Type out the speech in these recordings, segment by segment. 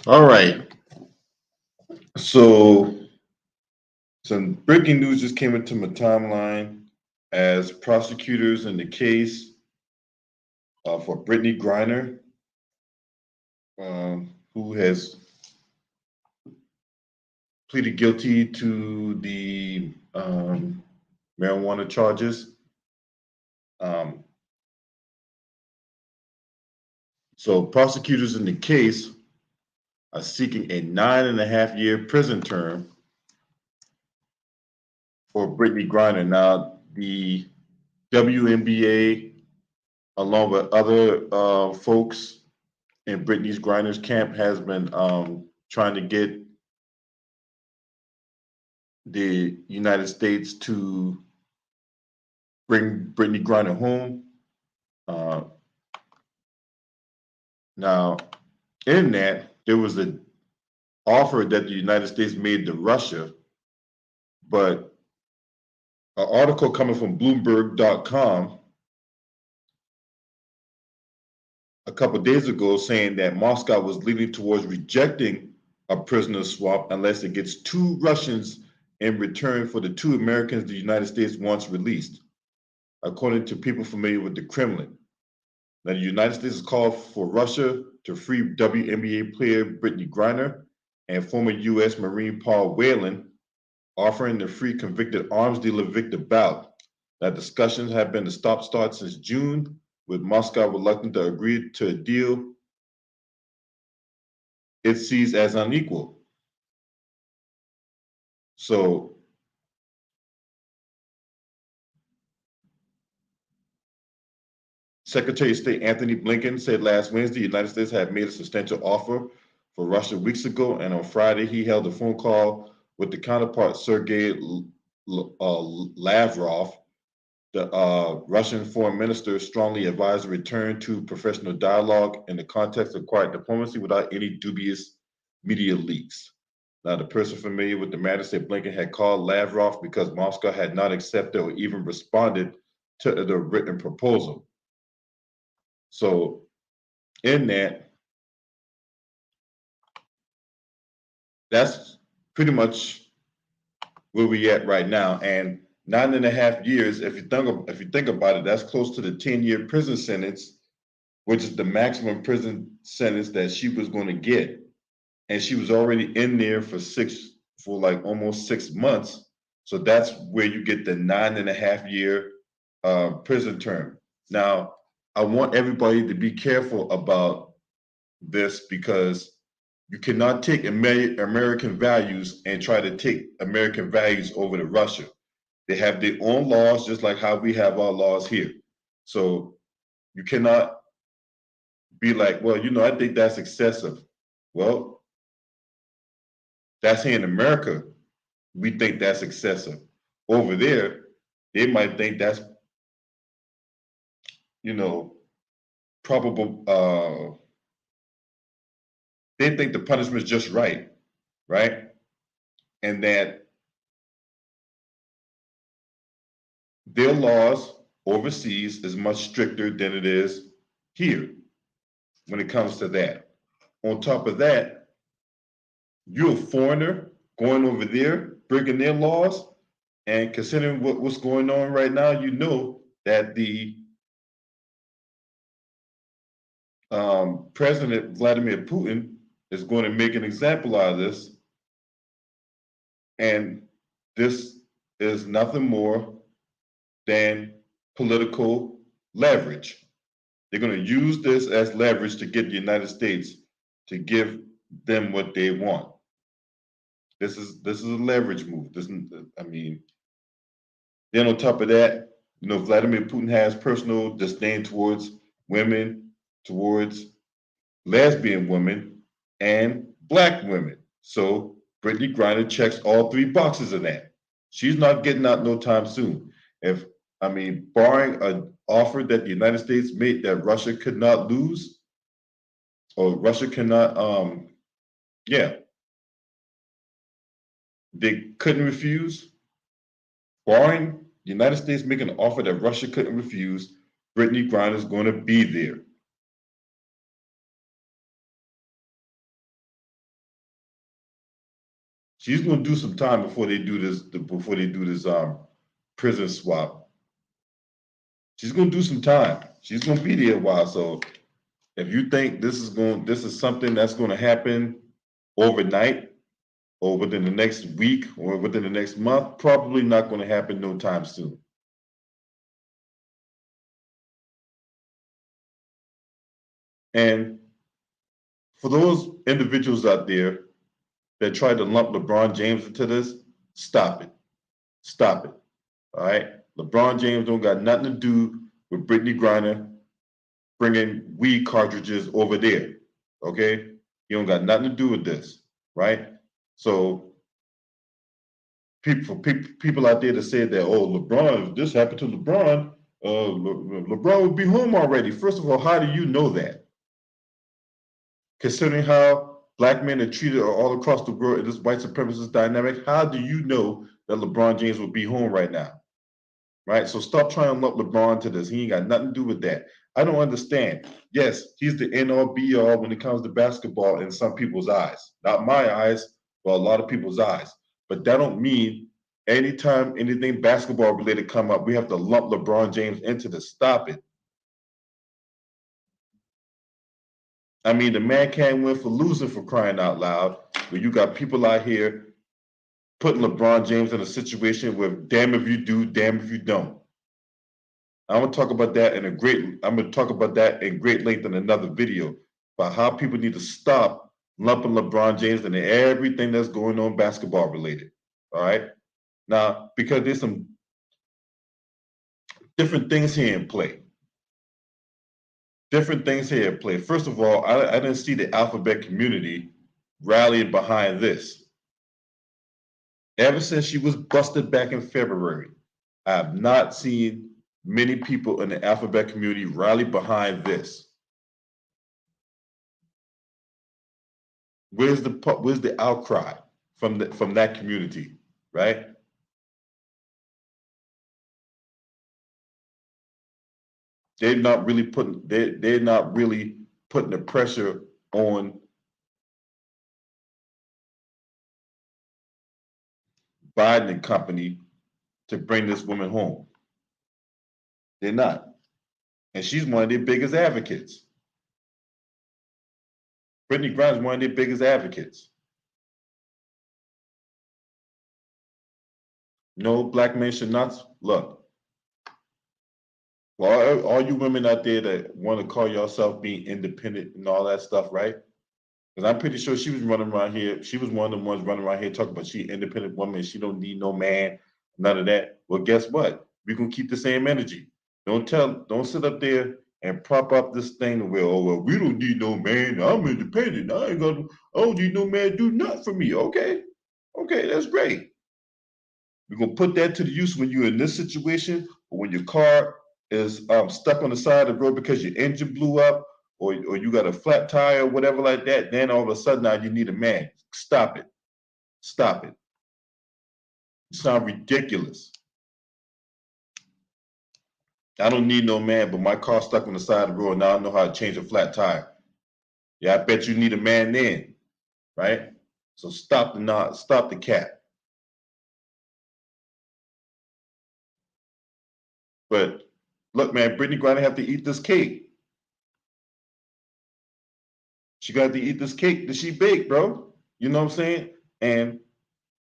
All right. So some breaking news just came into my timeline as prosecutors in the case for Brittany Griner, who has pleaded guilty to the marijuana charges. Um, so prosecutors in the case are seeking a 9.5 year prison term for Brittany Griner. Now, the WNBA, along with other folks in Brittany Griner's camp, has been trying to get the United States to bring Brittany Griner home. Uh, Now, in that, there was an offer that the United States made to Russia, but an article coming from Bloomberg.com a couple of days ago saying that Moscow was leaning towards rejecting a prisoner swap unless it gets two Russians in return for the two Americans the United States wants released, according to people familiar with the Kremlin. Now, the United States has called for Russia to free WNBA player Brittany Griner and former U.S. Marine Paul Whelan, offering to free convicted arms dealer Victor Bout. Now, discussions have been a stop-start since June, with Moscow reluctant to agree to a deal it sees as unequal. So, Secretary of State Anthony Blinken said last Wednesday the United States had made a substantial offer for Russia weeks ago, and on Friday he held a phone call with the counterpart Sergei Lavrov. The Russian foreign minister strongly advised a return to professional dialogue in the context of quiet diplomacy without any dubious media leaks. Now, the person familiar with the matter said Blinken had called Lavrov because Moscow had not accepted or even responded to the written proposal. So, in that, that's pretty much where we at right now. And 9.5 years, if you think about it, that's close to the 10-year prison sentence, which is the maximum prison sentence that she was going to get. And she was already in there for like almost 6 months. So that's where you get the 9.5 year prison term. Now, I want everybody to be careful about this because you cannot take American values and try to take American values over to Russia. They have their own laws, just like how we have our laws here. So you cannot be like, well, I think that's excessive. Well, that's here in America. We think that's excessive. Over there, they might think that's, you know, probable. They think the punishment is just right, right? And that their laws overseas is much stricter than it is here when it comes to that. On top of that, you're a foreigner going over there, breaking their laws, and considering what's going on right now, you know that the President Vladimir Putin is going to make an example out of this. And this is nothing more than political leverage. They're going to use this as leverage to get the United States to give them what they want. This is a leverage move. I mean, then on top of that, Vladimir Putin has personal disdain towards women, towards lesbian women, and black women. So Brittany Griner checks all three boxes of that. She's not getting out no time soon. Barring an offer that the United States made that Russia could not lose, or Russia cannot, yeah, they couldn't refuse. Barring the United States making an offer that Russia couldn't refuse, Brittany Griner is going to be there. She's going to do some time before they do this. Prison swap. She's going to do some time. She's going to be there a while. So if you think this is something that's going to happen overnight or within the next week or within the next month, probably not going to happen no time soon. And for those individuals out there that try to lump LeBron James into this, stop it. Stop it. All right? LeBron James don't got nothing to do with Brittany Griner bringing weed cartridges over there. Okay? He don't got nothing to do with this, right? So people out there that say that, oh, LeBron, if this happened to LeBron, LeBron would be home already. First of all, how do you know that? Considering how black men are treated all across the world in this white supremacist dynamic, how do you know that LeBron James will be home right now? Right? So stop trying to lump LeBron to this. He ain't got nothing to do with that. I don't understand. Yes, he's the end all be all when it comes to basketball in some people's eyes. Not my eyes, but a lot of people's eyes. But that don't mean anytime anything basketball related come up, we have to lump LeBron James into this. Stop it. I mean, the man can't win for losing, for crying out loud. But you got people out here putting LeBron James in a situation where damn if you do, damn if you don't. I'm gonna talk about that in great length in another video about how people need to stop lumping LeBron James into everything that's going on basketball related. All right. Now, because there's some different things here in play. First of all, I didn't see the alphabet community rallying behind this. Ever since she was busted back in February, I have not seen many people in the alphabet community rally behind this. Where's the outcry from that community, right? They're not really putting the pressure on Biden and company to bring this woman home. They're not. And she's one of their biggest advocates. Brittany Griner is one of their biggest advocates. No, black men should not look. Well, all you women out there that want to call yourself being independent and all that stuff, right? Because I'm pretty sure she was running around here. She was one of the ones running around here talking about she independent woman. She don't need no man, none of that. Well, guess what? We're gonna keep the same energy. Don't sit up there and prop up this thing where, oh well, we don't need no man. I'm independent. I don't need no man to do nothing for me. Okay, that's great. We're gonna put that to the use when you're in this situation, or when your car is stuck on the side of the road because your engine blew up, or you got a flat tire, or whatever like that. Then all of a sudden now you need a man. Stop it. Stop it. You sound ridiculous. I don't need no man, but my car's stuck on the side of the road. Now I know how to change a flat tire. Yeah, I bet you need a man then, right? So stop the cap. But look, man, Brittany Griner have to eat this cake. She got to eat this cake that she baked, bro. You know what I'm saying? And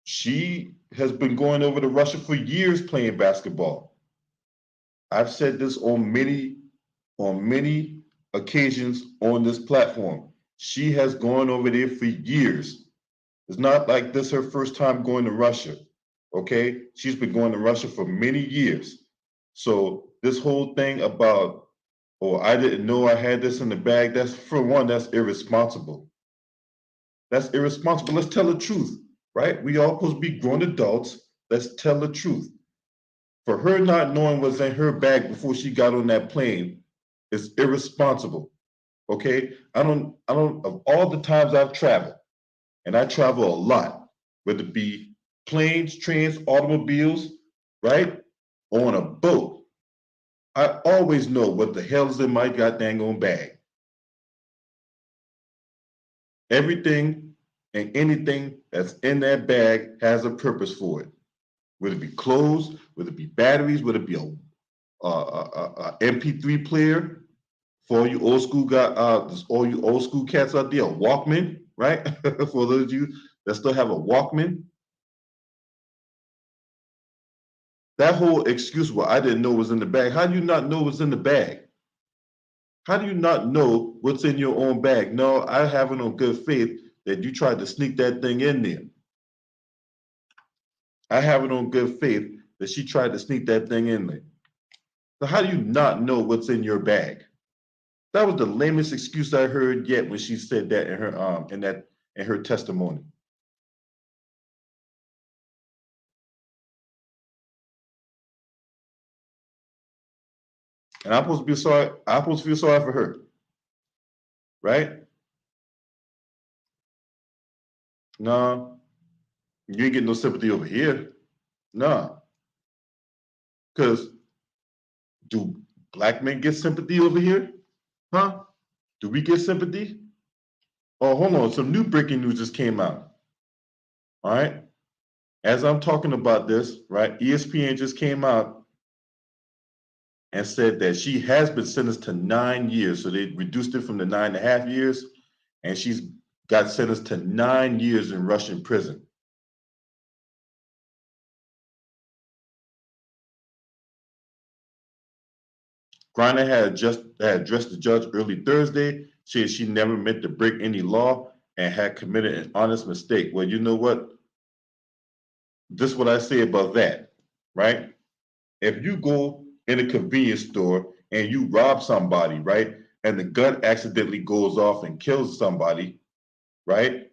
she has been going over to Russia for years playing basketball. I've said this on many occasions on this platform. She has gone over there for years. It's not like this her first time going to Russia. Okay? She's been going to Russia for many years. So this whole thing about, oh, I didn't know I had this in the bag, that's, for one, that's irresponsible. That's irresponsible. Let's tell the truth, right? We all supposed to be grown adults. Let's tell the truth. For her not knowing what's in her bag before she got on that plane is irresponsible. Okay? Of all the times I've traveled, and I travel a lot, whether it be planes, trains, automobiles, right? Or on a boat, I always know what the hell is in my goddamn bag. Everything And anything that's in that bag has a purpose for it. Would it be clothes? Would it be batteries? Would it be a MP3 player? For all you old school all you old school cats out there, a Walkman, right? For those of you that still have a Walkman, that whole excuse, well, I didn't know was in the bag. How do you not know what's in the bag? How do you not know what's in your own bag? No, I have it on good faith that you tried to sneak that thing in there. I have it on good faith that she tried to sneak that thing in there. So how do you not know what's in your bag? That was the lamest excuse I heard yet when she said that in her testimony. And I'm supposed to be sorry. I'm supposed to feel sorry for her, right? No, you ain't getting no sympathy over here. No, because do black men get sympathy over here? Huh? Do we get sympathy? Oh, hold on. Some new breaking news just came out. All right. As I'm talking about this, right, ESPN just came out and said that she has been sentenced to 9 years. So they reduced it from the 9.5 years, and she's got sentenced to 9 years in Russian prison. Griner had addressed the judge early Thursday, said she never meant to break any law and had committed an honest mistake. Well, you know what? This is what I say about that, right? If you go in a convenience store and you rob somebody, right, and the gun accidentally goes off and kills somebody, right?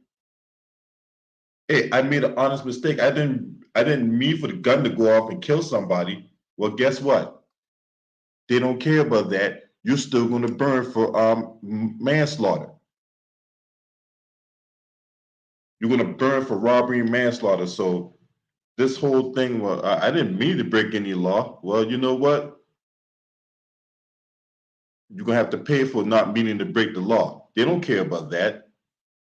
Hey, I made an honest mistake. I didn't mean for the gun to go off and kill somebody. Well, guess what? They don't care about that. You're still going to burn for manslaughter. You're going to burn for robbery and manslaughter. So this whole thing, well, I didn't mean to break any law. Well, you know what? You're going to have to pay for not meaning to break the law. They don't care about that.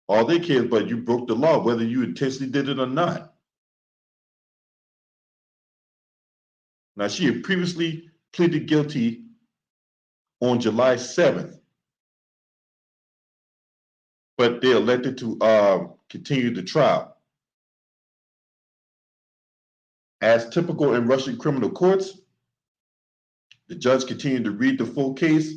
All they care about you broke the law, whether you intentionally did it or not. Now, she had previously pleaded guilty on July 7th, but they elected to continue the trial. As typical in Russian criminal courts, the judge continued to read the full case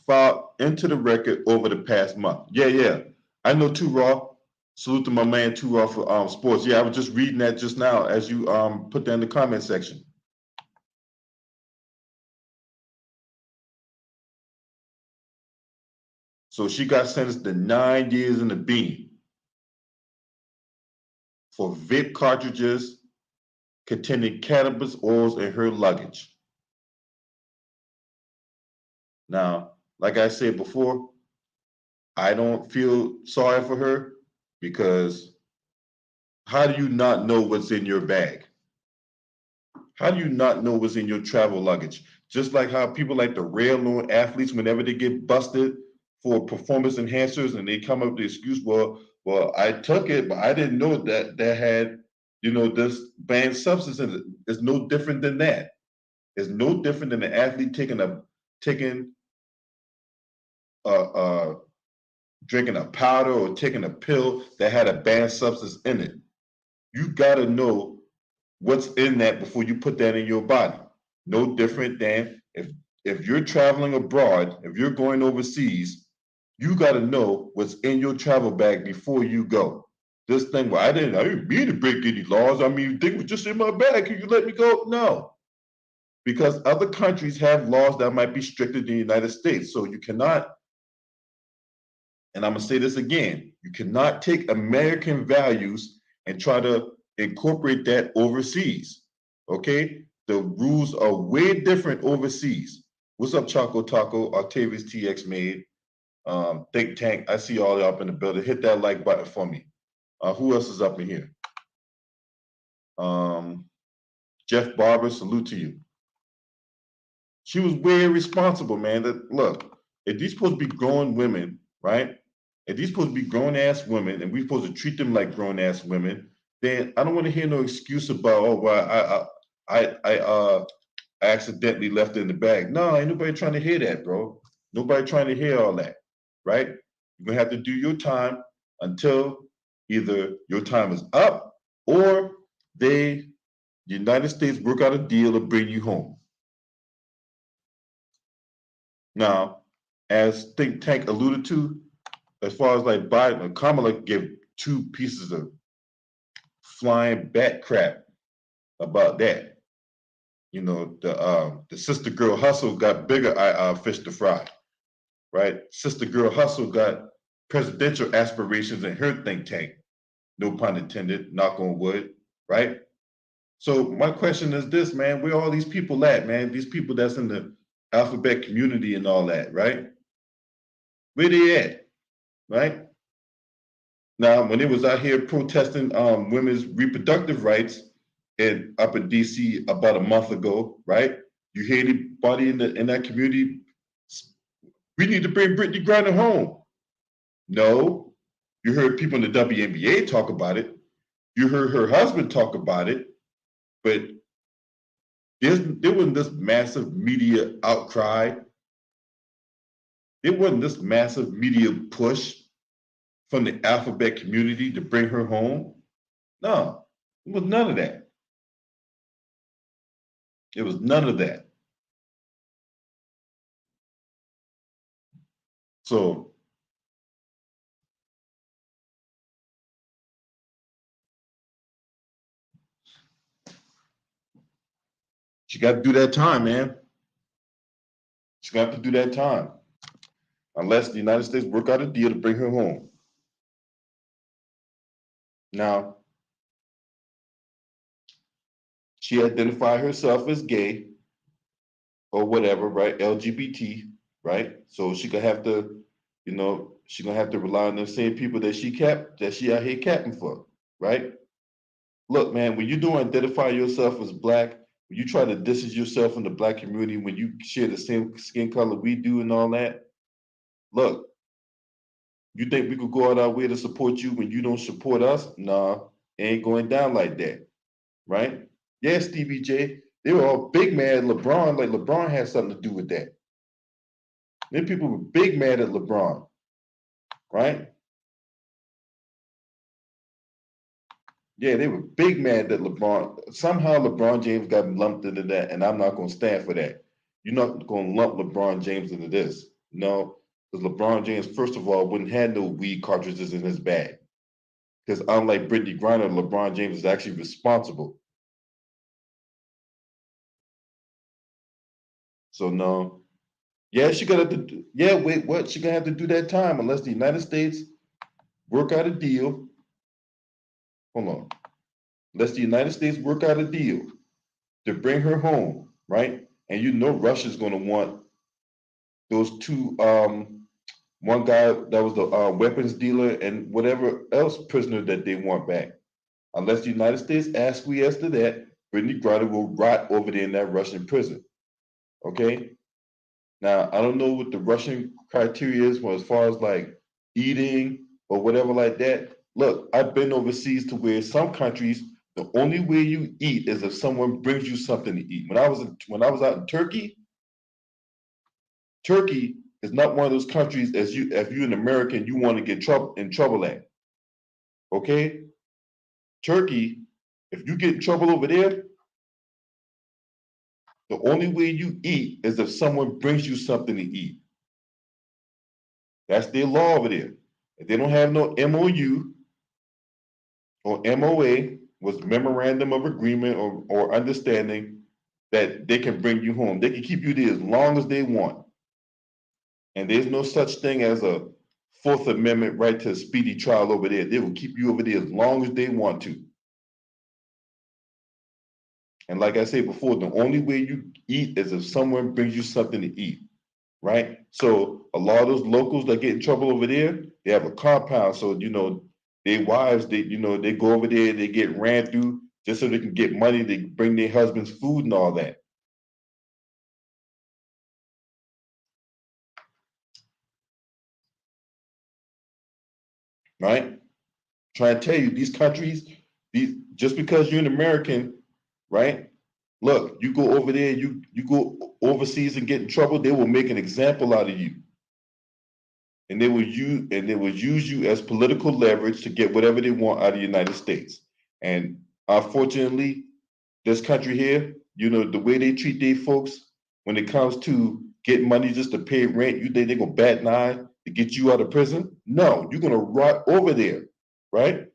filed into the record over the past month. Yeah. I know Too Raw. Salute to my man Too Raw for sports. Yeah, I was just reading that just now as you put that in the comment section. So she got sentenced to 9 years in the bean for vape cartridges containing cannabis oils in her luggage. Now, like I said before, I don't feel sorry for her because how do you not know what's in your bag? How do you not know what's in your travel luggage? Just like how people like to rail on athletes whenever they get busted for performance enhancers and they come up with the excuse, well, I took it, but I didn't know that had, this banned substance in it. It's no different than that. It's no different than an athlete taking a drinking a powder or taking a pill that had a banned substance in it. You gotta know what's in that before you put that in your body. No different than if you're traveling abroad, if you're going overseas, you gotta know what's in your travel bag before you go. This thing where I didn't mean to break any laws. I mean, they were just in my bag. Can you let me go? No. Because other countries have laws that might be stricter than the United States. So you cannot, and I'm gonna say this again, you cannot take American values and try to incorporate that overseas. Okay? The rules are way different overseas. What's up, Choco Taco? Octavius TX made. Think Tank. I see all up in the building. Hit that like button for me. Who else is up in here? Jeff Barber, salute to you. She was way irresponsible, man. That look, if these supposed to be grown women, right? if these supposed to be grown-ass women and we're supposed to treat them like grown-ass women, then I don't want to hear no excuse about, oh, well, I accidentally left it in the bag. No, ain't nobody trying to hear that, bro. Nobody trying to hear all that, right? You're gonna have to do your time until either your time is up or the United States work out a deal to bring you home. Now, as Think Tank alluded to, as far as like Biden or Kamala give two pieces of flying bat crap about that. You know, the sister girl hustle got bigger fish to fry, right? Sister girl hustle got presidential aspirations in her think tank. No pun intended, knock on wood, right? So my question is this, man, where all these people at, man? These people that's in the alphabet community and all that, right? Where they at, right? Now, when it was out here protesting women's reproductive rights up in DC about a month ago, right? You hear anybody in that community? We need to bring Brittany Griner home. No, you heard people in the WNBA talk about it. You heard her husband talk about it, but there wasn't this massive media outcry. There wasn't this massive media push from the alphabet community to bring her home. No, it was none of that. It was none of that. So she got to do that time, man. She got to do that time. Unless the United States work out a deal to bring her home. Now, she identified herself as gay or whatever, right? LGBT, right? So she gonna have to, she gonna have to rely on the same people that she out here capping for, right? Look, man, when you don't identify yourself as black, when you try to distance yourself from the black community, when you share the same skin color we do and all that, look, you think we could go out our way to support you when you don't support us? Nah, it ain't going down like that, right? Yeah, Stevie J, they were all big mad at LeBron, like LeBron had something to do with that. Then people were big mad at LeBron, right? Yeah, they were big mad that somehow LeBron James got lumped into that, and I'm not going to stand for that. You're not going to lump LeBron James into this. No, because LeBron James, first of all, wouldn't have no weed cartridges in his bag. Because unlike Brittany Griner, LeBron James is actually responsible. So no. Yeah, she gonna have to. Yeah, wait, what? She gonna have to do that time unless the United States work out a deal. Hold on. Unless the United States work out a deal to bring her home, right? And you know Russia's gonna want those two. One guy that was the weapons dealer and whatever else prisoner that they want back. Unless the United States acquiesce to that, Brittany Griner will rot over there in that Russian prison. Okay. Now I don't know what the Russian criteria is as far as like eating or whatever like that. Look, I've been overseas to where some countries the only way you eat is if someone brings you something to eat. When I was out in Turkey, Turkey is not one of those countries as you if you're an American you want to get in trouble at. Okay, Turkey, if you get in trouble over there, the only way you eat is if someone brings you something to eat. That's their law over there. If they don't have no MOU or MOA, was memorandum of agreement or understanding that they can bring you home. They can keep you there as long as they want. And there's no such thing as a Fourth Amendment right to a speedy trial over there. They will keep you over there as long as they want to. And like I said before, the only way you eat is if someone brings you something to eat, right? So a lot of those locals that get in trouble over there, they have a compound. So, their wives, they go over there, they get ran through just so they can get money. They bring their husbands food and all that. right? Trying to tell you these countries, these just because you're an American, right? Look, you go over there, you go overseas and get in trouble, they will make an example out of you. And they will use you as political leverage to get whatever they want out of the United States. And unfortunately, this country here, the way they treat their folks when it comes to getting money just to pay rent, you think they're gonna bat an eye to get you out of prison? No, you're gonna rot over there, right?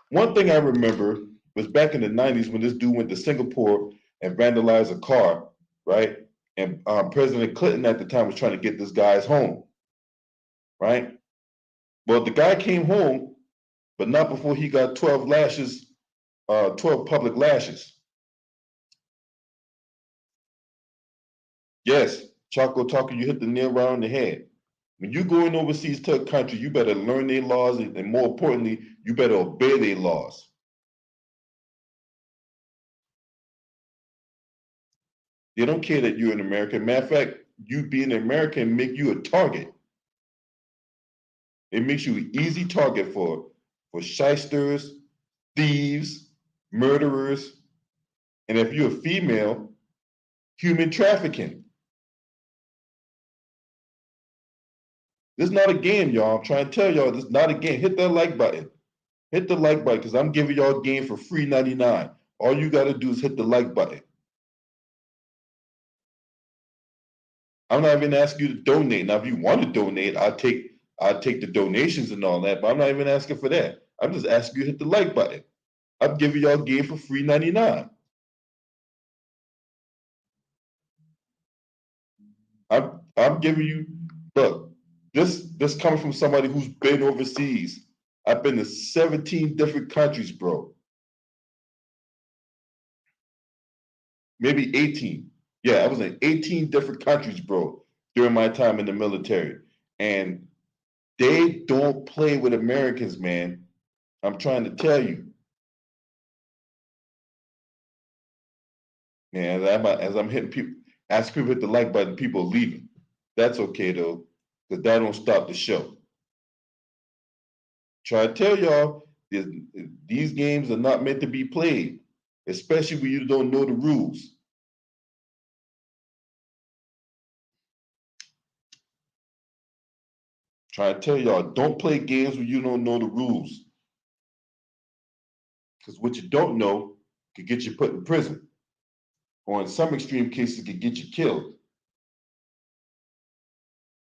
One thing I remember was back in the 90s when this dude went to Singapore and vandalized a car, right? And President Clinton at the time was trying to get this guy's home, right? Well, the guy came home, but not before he got 12 lashes, 12 public lashes. Yes, Choco Talker, you hit the nail right on the head. When you go in overseas to a country, you better learn their laws, and more importantly, you better obey their laws. They don't care that you're an American. Matter of fact, you being an American make you a target. It makes you an easy target for shysters, thieves, murderers, and if you're a female, human trafficking. This is not a game, y'all. I'm trying to tell y'all, this is not a game. Hit that like button. Hit the like button because I'm giving y'all a game for free 99. All you got to do is hit the like button. I'm not even asking you to donate. Now, if you want to donate, I'll take the donations and all that, but I'm not even asking for that. I'm just asking you to hit the like button. I'm giving y'all a game for free 99. I'm giving you look, this coming from somebody who's been overseas. I've been to 17 different countries, bro. Maybe 18. Yeah, I was in 18 different countries, bro, during my time in the military. And they don't play with Americans, man. I'm trying to tell you. Man, as I'm hitting people, asking people to hit the like button, people are leaving. That's okay though, because that don't stop the show. Try to tell y'all, these games are not meant to be played, especially when you don't know the rules. Try to tell y'all, don't play games when you don't know the rules, because what you don't know could get you put in prison, or in some extreme cases, could get you killed.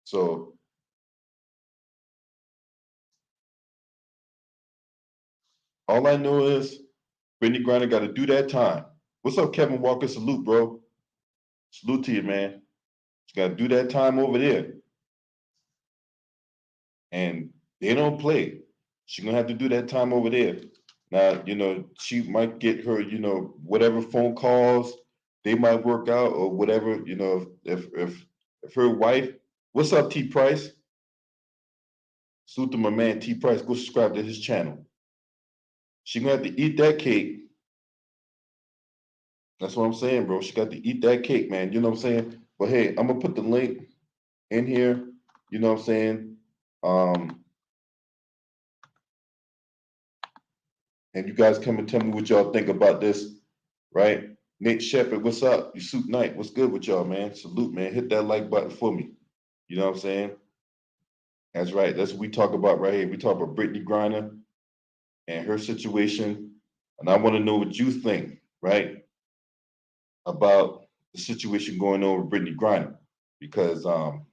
So all I know is Brittany Griner got to do that time. What's up, Kevin Walker? Salute, bro. Salute to you, man. She got to do that time over there. And they don't play. She's gonna have to do that time over there. Now, she might get her, whatever phone calls they might work out or whatever, if her wife, what's up, T Price? Salute to my man T Price. Go subscribe to his channel. She gonna have to eat that cake. That's what I'm saying, bro. She got to eat that cake, man. You know what I'm saying? But hey, I'm gonna put the link in here. You know what I'm saying? And you guys come and tell me what y'all think about this, right? Nate Shepard, what's up? You Suit Knight, what's good with y'all, man? Salute, man. Hit that like button for me. You know what I'm saying? That's right. That's what we talk about right here. We talk about Brittany Griner and her situation. And I want to know what you think, right, about the situation going on with Brittany Griner. Because,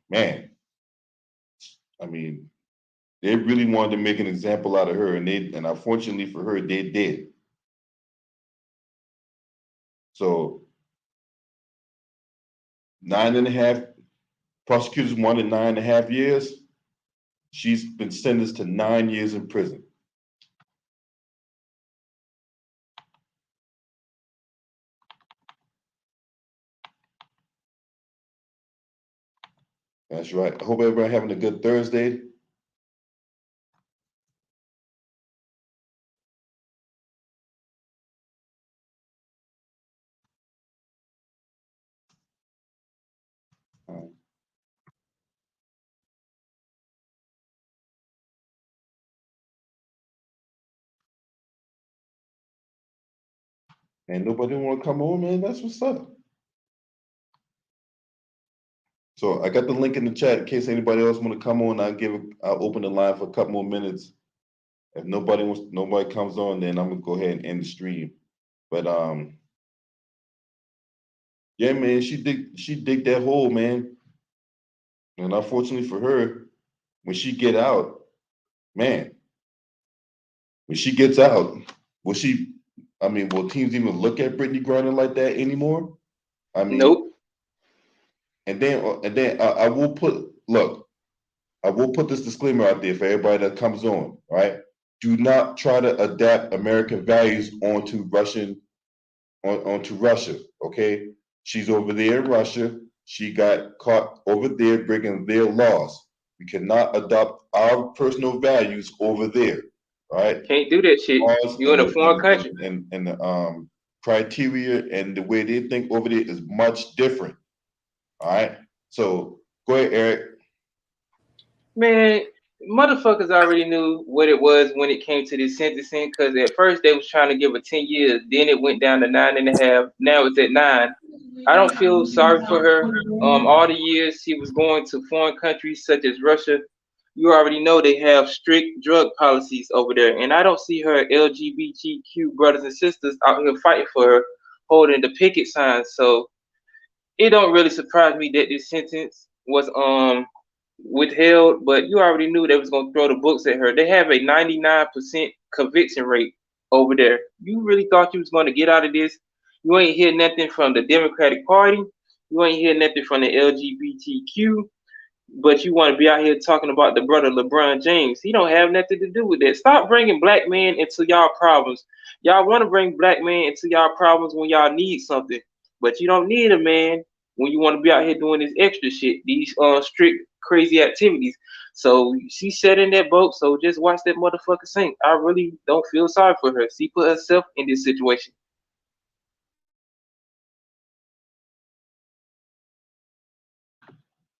man, I mean, they really wanted to make an example out of her, and unfortunately for her, they did. So 9.5 prosecutors wanted 9.5 years. She's been sentenced to 9 years in prison. That's right. I hope everybody having a good Thursday. and nobody want to come on, man. That's what's up. So I got the link in the chat in case anybody else want to come on. I'll open the line for a couple more minutes. If nobody comes on, then I'm gonna go ahead and end the stream. But yeah, man, she dig that hole, man. And unfortunately for her, when she get out, man, when she gets out, will she? I mean, will teams even look at Brittany Griner like that anymore? I mean, Nope. and then I will put this disclaimer out there for everybody that comes on. Right? Do not try to adapt American values onto Russia. Okay, she's over there in Russia. She got caught over there breaking their laws. We cannot adopt our personal values over there. Right? Can't do that shit. Laws You in a foreign country. and the criteria and the way they think over there is much different. All right. So go ahead, Eric. Man, motherfuckers already knew what it was when it came to this sentencing. Because at first they was trying to give her 10 years, then it went down to 9.5. Now it's at 9. I don't feel sorry for her. All the years she was going to foreign countries such as Russia, you already know they have strict drug policies over there, and I don't see her LGBTQ brothers and sisters out here fighting for her, holding the picket signs. So it don't really surprise me that this sentence was withheld, but you already knew they was gonna throw the books at her. They have a 99% conviction rate over there. You really thought you was gonna get out of this? You ain't hear nothing from the Democratic Party. You ain't hear nothing from the LGBTQ. But you want to be out here talking about the brother LeBron James. He don't have nothing to do with that. Stop bringing black men into y'all problems. Y'all want to bring black men into y'all problems when y'all need something, but you don't need a man when you want to be out here doing this extra shit, these strict crazy activities. So she sat in that boat. So just watch that motherfucker sink. I really don't feel sorry for her. She put herself in this situation.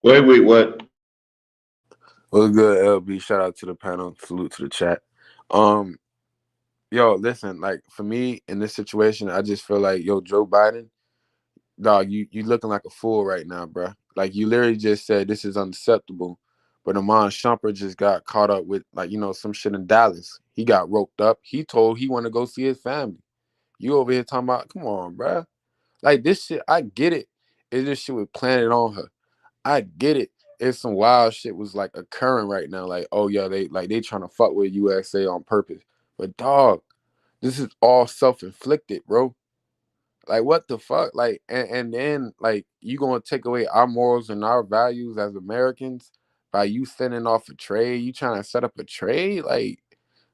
Wait, what? What's good, LB? Shout out to the panel. Salute to the chat. Um, yo, listen, like for me in this situation, I just feel like, yo, Joe Biden, dog, you looking like a fool right now, bro. Like you literally just said this is unacceptable, but Amon Shumpert just got caught up with like some shit in Dallas. He got roped up. He told he want to go see his family. You over here talking about, come on, bro. Like this shit, I get it. It this shit was planted on her. I get it. If some wild shit was like occurring right now, like, oh yeah, they trying to fuck with USA on purpose. But dog, this is all self-inflicted, bro. Like what the fuck? Like and then like you gonna take away our morals and our values as Americans by you sending off a trade, you trying to set up a trade? Like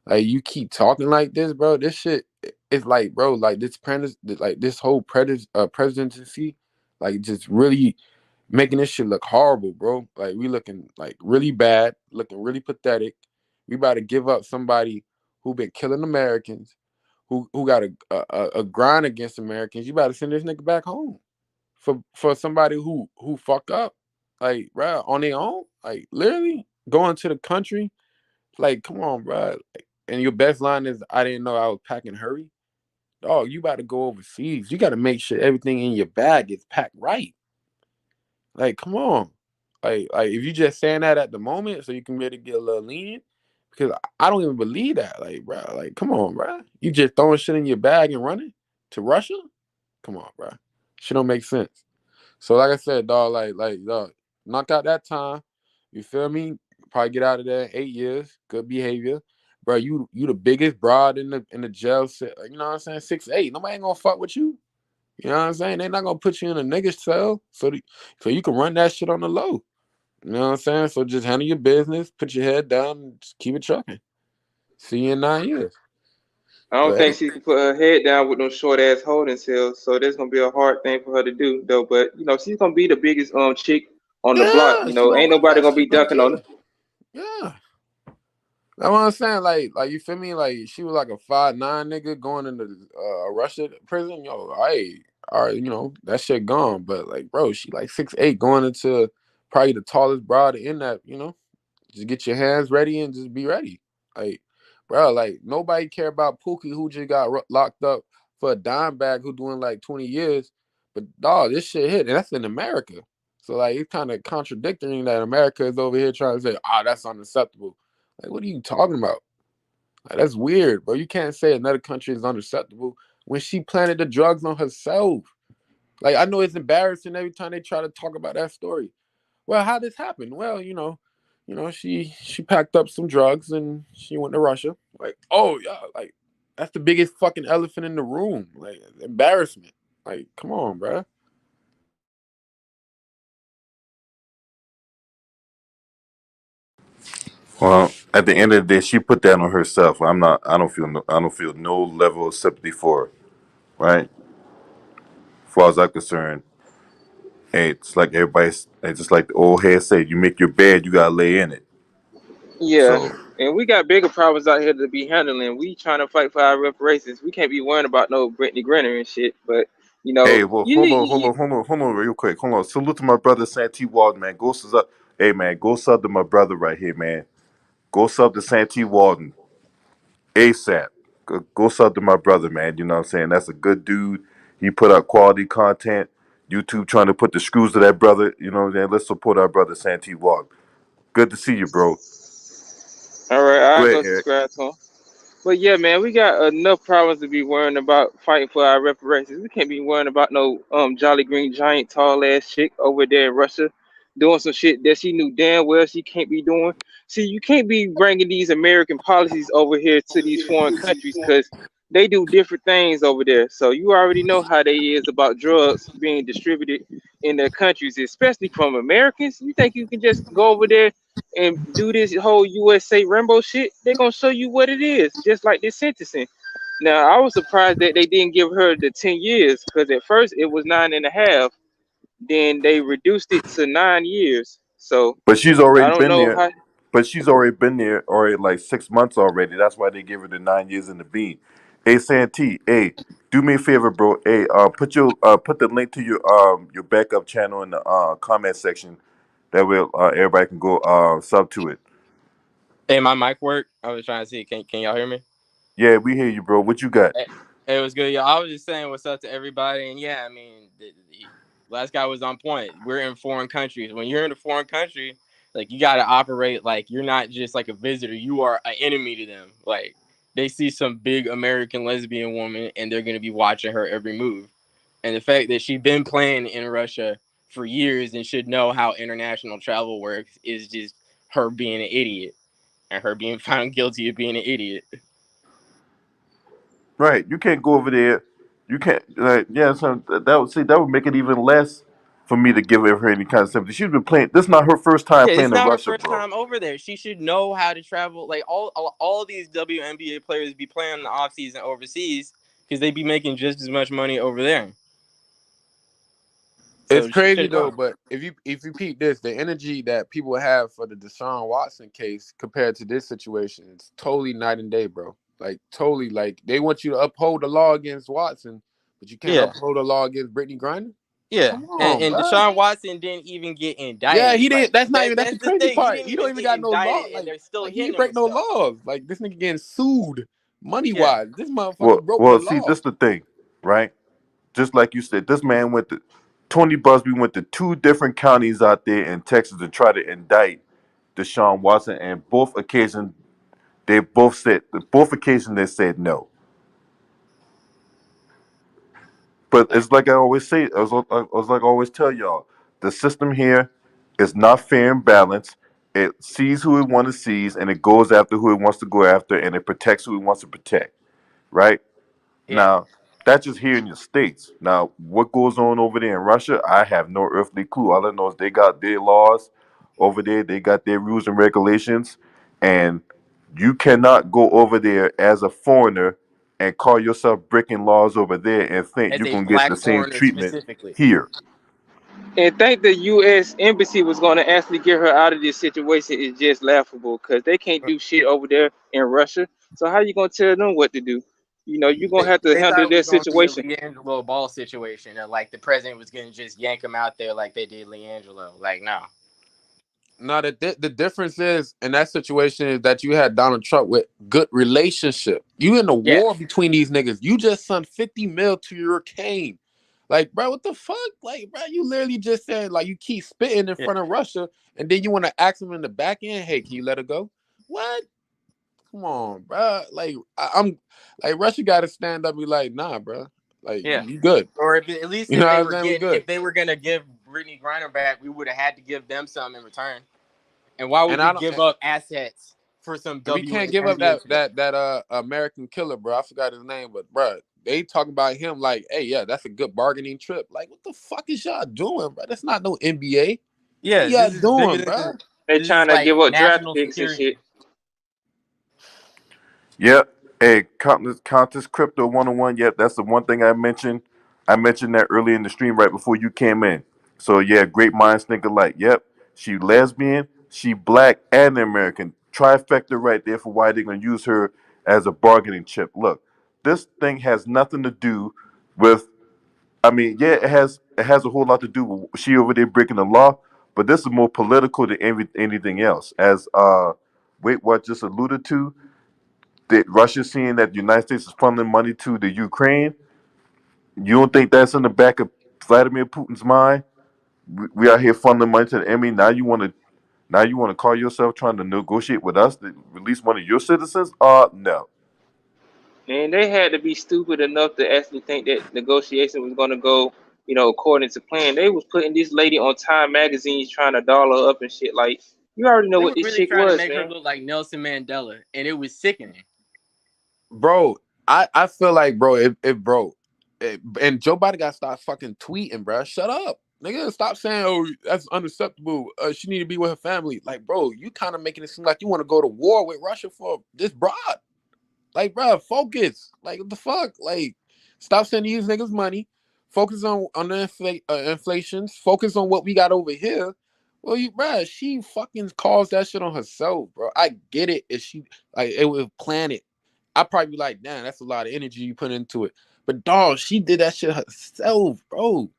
you keep talking like this, bro. This shit is like, bro, like like this whole presidency, like just really making this shit look horrible, bro. Like we looking like really bad, looking really pathetic. We about to give up somebody who been killing Americans, who got a grind against Americans. You about to send this nigga back home for somebody who fuck up, like, bro, on their own, like literally going to the country. Like, come on, bro. Like, and your best line is, "I didn't know I was packing hurry." Dog, you about to go overseas. You got to make sure everything in your bag is packed right. Like, come on. Like if you just saying that at the moment so you can really get a little lenient, because I don't even believe that. Like, bro, like, come on, bro. You just throwing shit in your bag and running to Russia? Come on, bro. Shit don't make sense. So, like I said, dog, dog, knock out that time. You feel me? Probably get out of there in 8 years. Good behavior, bro. You the biggest broad in the jail. You know what I'm saying? 6'8". Nobody ain't gonna fuck with you. You know what I'm saying? They're not gonna put you in a nigga cell so you can run that shit on the low. You know what I'm saying? So just handle your business, put your head down, and just keep it trucking. See you in 9 years. I don't But think she can put her head down with no short ass holding cells, so that's gonna be a hard thing for her to do, though. But she's gonna be the biggest chick on the block. yeah, she Ain't gonna nobody gonna she be low dunking on key. her. Yeah. That's what I'm saying. Like you feel me? Like she was like a 5'9" nigga going into a Russia prison. Yo, all right, that shit gone. But like, bro, she like 6'8" going into probably the tallest broad in that. Just get your hands ready and just be ready. Like, bro, like nobody care about Pookie who just got locked up for a dime bag who doing like 20 years. But dog, this shit hit, and that's in America. So like it's kind of contradicting that America is over here trying to say, that's unacceptable. Like, what are you talking about? Like, that's weird, bro. You can't say another country is unacceptable when she planted the drugs on herself. Like, I know it's embarrassing every time they try to talk about that story. Well, how this happened? Well, she packed up some drugs and she went to Russia. Like, oh yeah, like that's the biggest fucking elephant in the room. Like, embarrassment. Like, come on, bro. Well, at the end of the day, she put that on herself. I don't feel no level of sympathy for her, right? As far as I'm concerned, hey, it's like it's just like the old head said, you make your bed, you gotta lay in it. Yeah, So, and we got bigger problems out here to be handling. We trying to fight for our reparations. We can't be worrying about no Brittany Griner and shit. But hey, well, you need. hold on, real quick. Hold on. Salute to my brother Santee Walden, man. Up. Hey, man, go sub to my brother right here, man. Go sub to Santee Walden. ASAP. Go sub to my brother, man. You know what I'm saying? That's a good dude. He put out quality content. YouTube trying to put the screws to that brother. You know what I'm saying? Let's support our brother Santee Walden. Good to see you, bro. All right, Go I ahead, go Eric. subscribe to him. But yeah, man, we got enough problems to be worrying about fighting for our reparations. We can't be worrying about no Jolly Green Giant tall ass chick over there in Russia doing some shit that she knew damn well she can't be doing. See, you can't be bringing these American policies over here to these foreign countries because they do different things over there. So you already know how they is about drugs being distributed in their countries, especially from Americans. You think you can just go over there and do this whole USA Rambo shit? They're gonna show you what it is, just like this sentencing. Now, I was surprised that they didn't give her the 10 years because at first it was 9.5. Then they reduced it to 9 years. So But she's I already don't been know there. how. But she's already been there already like 6 months already. That's why they gave her the 9 years in the bean. Hey Santee, hey, do me a favor, bro. Hey, put the link to your backup channel in the comment section. That way everybody can go sub to it. Hey, my mic work. I was trying to see. Can y'all hear me? Yeah, we hear you, bro. What you got? It was good, y'all. I was just saying what's up to everybody, and yeah, I mean, the last guy was on point. We're in foreign countries. When you're in a foreign country, like you got to operate like you're not just like a visitor. You are an enemy to them. Like they see some big American lesbian woman, and they're gonna be watching her every move. And the fact that she's been playing in Russia for years and should know how international travel works is just her being an idiot and her being found guilty of being an idiot. Right, you can't go over there. You can't. Yeah, so that would make it even less for me to give her any kind of sympathy. She's been playing. This is not her first time Yeah, it's playing in not her Russia, first bro. time over there. She should know how to travel. Like all these WNBA players be playing in the off season overseas because they be making just as much money over there. It's So she crazy should though, know. but if you peep this, the energy that people have for the Deshaun Watson case compared to this situation, it's totally night and day, bro. Like totally, like they want you to uphold the law against Watson, but you can't Yeah, uphold the law against Brittany Griner. Like, yeah. come And, on, and bro. Deshaun Watson didn't even get Yeah, indicted. he Like didn't. That's not even. That's the that's the crazy thing. He part. didn't He don't even even get got no law. indicted, and Like, they're still like he hitting ain't him break with no stuff. laws. Like this nigga getting sued money Yeah. wise. This motherfucker broke the Well, see, law. this the thing, right? Just like you said, this man Tony Busby went to two different counties out there in Texas to try to indict Deshaun Watson, and both occasions they said no. But it's like I always say, I was like I always tell y'all, the system here is not fair and balanced. It sees who it wants to seize, and it goes after who it wants to go after, and it protects who it wants to protect. Right? Yeah. Now, that's just here in the States. Now, what goes on over there in Russia, I have no earthly clue. All I know is they got their laws over there, they got their rules and regulations, and you cannot go over there as a foreigner and call yourself breaking laws over there and think As you're a going to get black the same foreigner treatment specifically. here. And think the U.S. embassy was going to actually get her out of this situation is just laughable because they can't do shit over there in Russia. So how you gonna tell them what to do? You're gonna have to They thought handle it their was going to be a situation. LiAngelo Ball situation, and like the president was going to just yank him out there like they did LiAngelo. Like, no. Now the difference is in that situation is that you had Donald Trump with good relationship. You in the Yeah. war between these niggas. You just sent 50 mil to your cane. Like, bro, what the fuck? Like, bro, you literally just said like you keep spitting in Yeah. front of Russia, and then you want to ask them in the back end, hey, can you let it go? What? Come on, bro. Like, I'm like Russia got to stand up and be like, nah, bro. Like, Yeah. you good? Or at least You know what I'm saying? We good. if they were gonna give Brittany Griner back, we would have had to give them something in return. And why would And we I don't. give up assets for some And we can't give up WNBA player? that American killer, bro. I forgot his name, but bro, they talking about him like, hey, yeah, that's a good bargaining trip. Like, what the fuck is y'all doing, bro? That's not no NBA. What Yeah, y'all this is bigger doing, than bro? They this is trying to like give up draft national picks and security. shit. Yep. Hey, Countess Crypto 101. Yep, that's the one thing I mentioned. I mentioned that early in the stream right before you came in. So yeah, great minds think alike. Yep. She lesbian, she black and American. Trifecta right there for why they're gonna use her as a bargaining chip. Look, this thing has nothing to do with I mean, yeah, it has a whole lot to do with she over there breaking the law, but this is more political than anything else. As Wait what just alluded to, that Russia seeing that the United States is funneling money to the Ukraine, you don't think that's in the back of Vladimir Putin's mind? We are here funneling money to the enemy. Now you want to call yourself trying to negotiate with us to release one of your citizens? No. And they had to be stupid enough to actually think that negotiation was going to go, according to plan. They was putting this lady on Time magazines trying to doll her up and shit. Like, you already know They what were this really chick trying to was, make her man. look like Nelson Mandela, and it was sickening. Bro, I feel like, bro, and Joe Biden got to start fucking tweeting, bro. Shut up. Nigga, stop saying, oh, that's unacceptable. She need to be with her family. Like, bro, you kind of making it seem like you want to go to war with Russia for this broad. Like, bro, focus. Like, what the fuck? Like, stop sending these niggas money. Focus on the inflations. Focus on what we got over here. Well, bro, she fucking caused that shit on herself, bro. I get it. If she like it was planned. I'd probably be like, damn, that's a lot of energy you put into it. But dog, she did that shit herself, bro.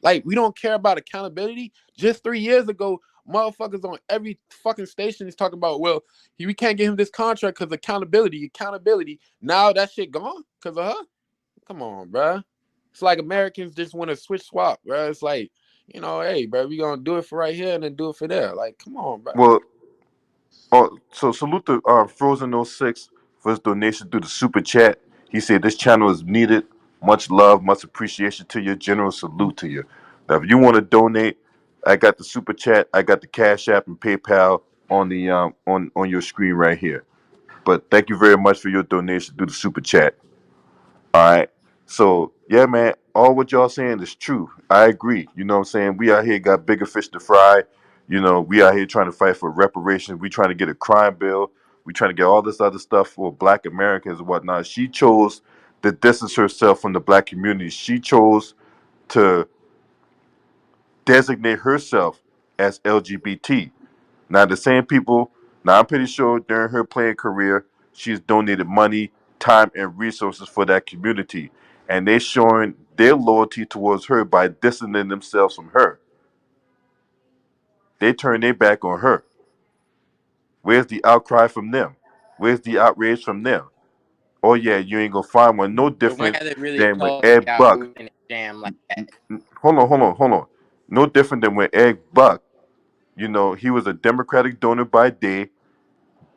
Like, we don't care about accountability. Just 3 years ago, motherfuckers on every fucking station is talking about, well, we can't give him this contract because accountability. Now that shit gone because of her? Come on, bro. It's like Americans just want to switch swap, bro. It's like, hey, bro, we gonna do it for right here and then do it for there. Like, come on, bro. Well, so salute to Frozen06 for his donation through the super chat. He said this channel is needed. Much love, much appreciation to you. General salute to you. Now, if you want to donate, I got the super chat, I got the Cash App and PayPal on the on your screen right here. But thank you very much for your donation through the super chat. All right. So yeah, man, all what y'all saying is true. I agree. You know what I'm saying? We out here got bigger fish to fry. We out here trying to fight for reparations. We trying to get a crime bill. We trying to get all this other stuff for black Americans and whatnot. She chose to distance herself from the black community. She chose to designate herself as LGBT. Now, the same people, now I'm pretty sure during her playing career, she's donated money, time, and resources for that community. And they're showing their loyalty towards her by distancing themselves from her. They turn their back on her. Where's the outcry from them? Where's the outrage from them? Oh, yeah, you ain't gonna find one no But when different has it really than when called Ed out Buck. who's in a jam like that? Hold on. No different than when Ed Buck, he was a Democratic donor by day,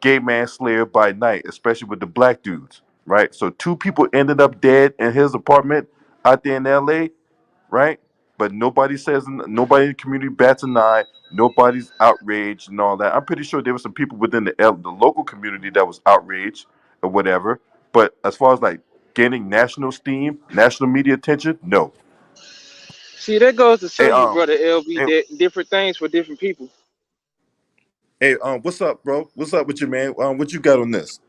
gay manslayer by night, especially with the black dudes, right? So two people ended up dead in his apartment out there in LA, right? But nobody in the community bats an eye, nobody's outraged and all that. I'm pretty sure there were some people within the local community that was outraged or whatever. But as far as like gaining national steam, national media attention, no. See, that goes to show Hey, you, brother LB, hey, that different things for different people. hey, what's up, bro? What's up with you, man? What you got on this?